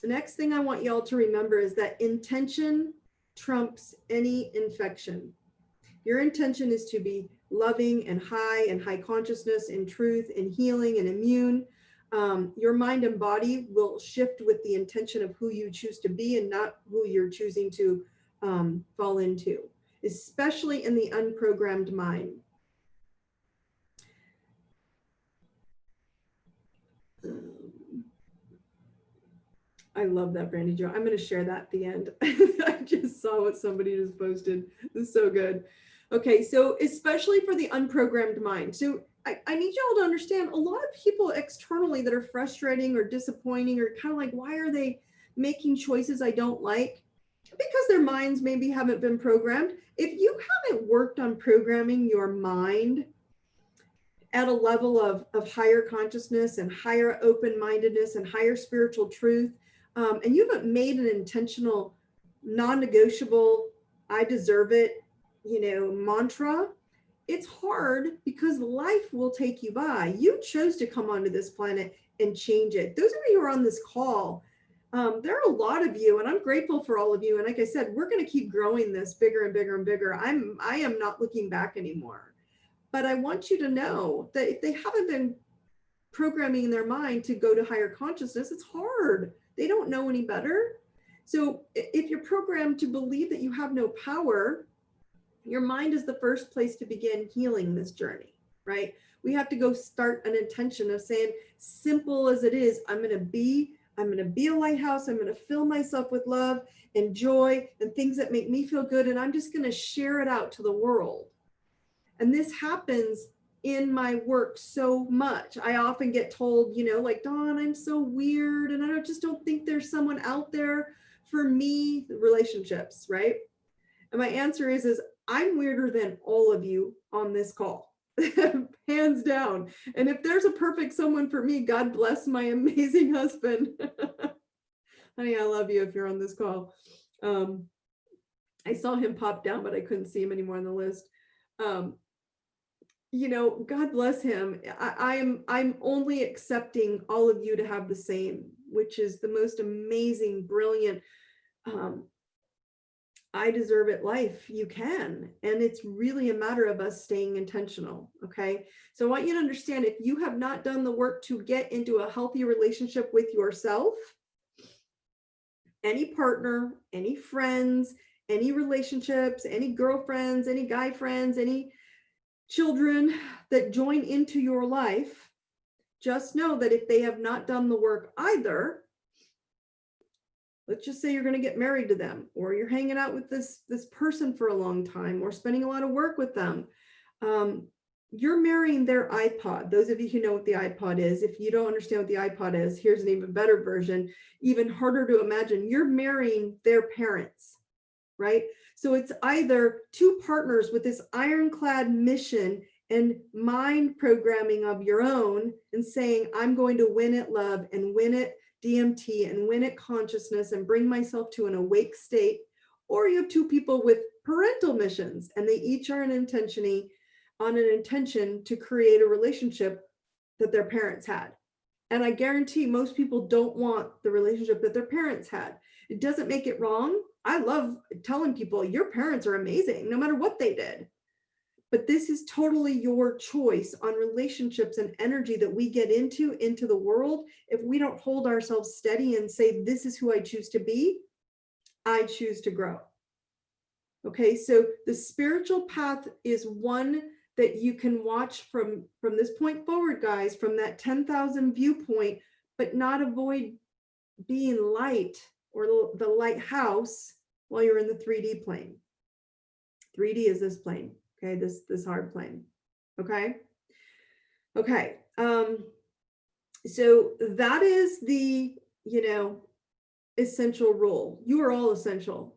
The next thing I want y'all to remember is that intention trumps any infection. Your intention is to be loving and high consciousness and truth and healing and immune. Your mind and body will shift with the intention of who you choose to be and not who you're choosing to fall into, especially in the unprogrammed mind. I love that, Brandy Jo. I'm going to share that at the end. I just saw what somebody just posted. It's so good. Okay, so especially for the unprogrammed mind. So I need y'all to understand a lot of people externally that are frustrating or disappointing or kind of like, why are they making choices I don't like? Because their minds maybe haven't been programmed. If you haven't worked on programming your mind at a level of higher consciousness and higher open-mindedness and higher spiritual truth, and you haven't made an intentional, non-negotiable, I deserve it, mantra, it's hard because life will take you by. You chose to come onto this planet and change it. Those of you who are on this call, there are a lot of you, and I'm grateful for all of you. And like I said, we're going to keep growing this bigger and bigger and bigger. I am not looking back anymore. But I want you to know that if they haven't been programming their mind to go to higher consciousness, it's hard. They don't know any better. So if you're programmed to believe that you have no power, your mind is the first place to begin healing this journey, right? We have to go start an intention of saying, simple as it is, I'm going to be a lighthouse. I'm going to fill myself with love and joy and things that make me feel good. And I'm just going to share it out to the world. And this happens in my work so much. I often get told, like, Dawn, I'm so weird. And I just don't think there's someone out there for me, relationships, right? And my answer is I'm weirder than all of you on this call, hands down. And if there's a perfect someone for me, God bless my amazing husband. Honey, I love you if you're on this call. I saw him pop down, but I couldn't see him anymore on the list. God bless him. I'm only accepting all of you to have the same, which is the most amazing, brilliant, I deserve it life you can. And it's really a matter of us staying intentional. Okay. So I want you to understand, if you have not done the work to get into a healthy relationship with yourself, any partner, any friends, any relationships, any girlfriends, any guy friends, any children that join into your life, just know that if they have not done the work either, let's just say you're going to get married to them, or you're hanging out with this person for a long time, or spending a lot of work with them, you're marrying their iPod. Those of you who know what the iPod is, if you don't understand what the iPod is, here's an even better version, even harder to imagine. You're marrying their parents, right? So it's either two partners with this ironclad mission and mind programming of your own and saying, I'm going to win at love and win at DMT and win at consciousness and bring myself to an awake state. Or you have two people with parental missions and they each are on an intention to create a relationship that their parents had. And I guarantee most people don't want the relationship that their parents had. It doesn't make it wrong. I love telling people your parents are amazing, no matter what they did. But this is totally your choice on relationships and energy that we get into the world. If we don't hold ourselves steady and say, this is who I choose to be, I choose to grow. Okay, so the spiritual path is one that you can watch from this point forward, guys, from that 10,000 viewpoint, but not avoid being light or the lighthouse while you're in the 3D plane. 3D is this plane, okay, this hard plane, okay? Okay, so that is the, essential rule. You are all essential.